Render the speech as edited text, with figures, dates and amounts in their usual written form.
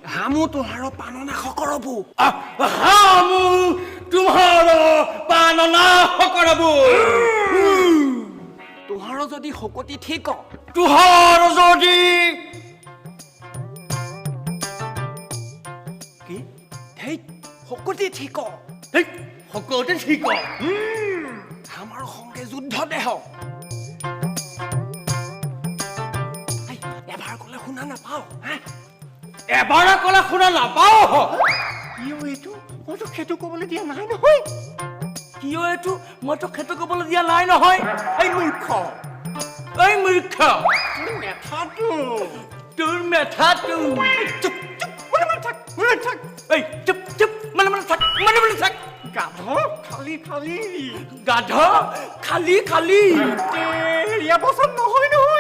হামু তোহাৰ পাননা সকৰব হামু তোমাৰ পাননা সকৰব তোহাৰ যদি শকতি ঠিক তোহাৰ যদি কি হেই শকতি ঠিক সকলোতে ঠিক আমাৰ সংগে যুদ্ধ দেহ এবাৰ ক'লে শুনা নাপাওঁ এবাৰ ক'লে শুনা নাপাওঁ কিয় এইটো মইতো সেইটো ক'বলৈ দিয়া নাই নহয় কিয় এইটো মইতো সেইটো ক'বলৈ দিয়া নাই নহয় এই মূৰ্খ তোৰ মেথাটো চুপ চুপ মনে থাক এই চুপ চুপ মানে থাক গাধ খালি গাধ খালি ৰিয়া পচন্দ নহয় নহয়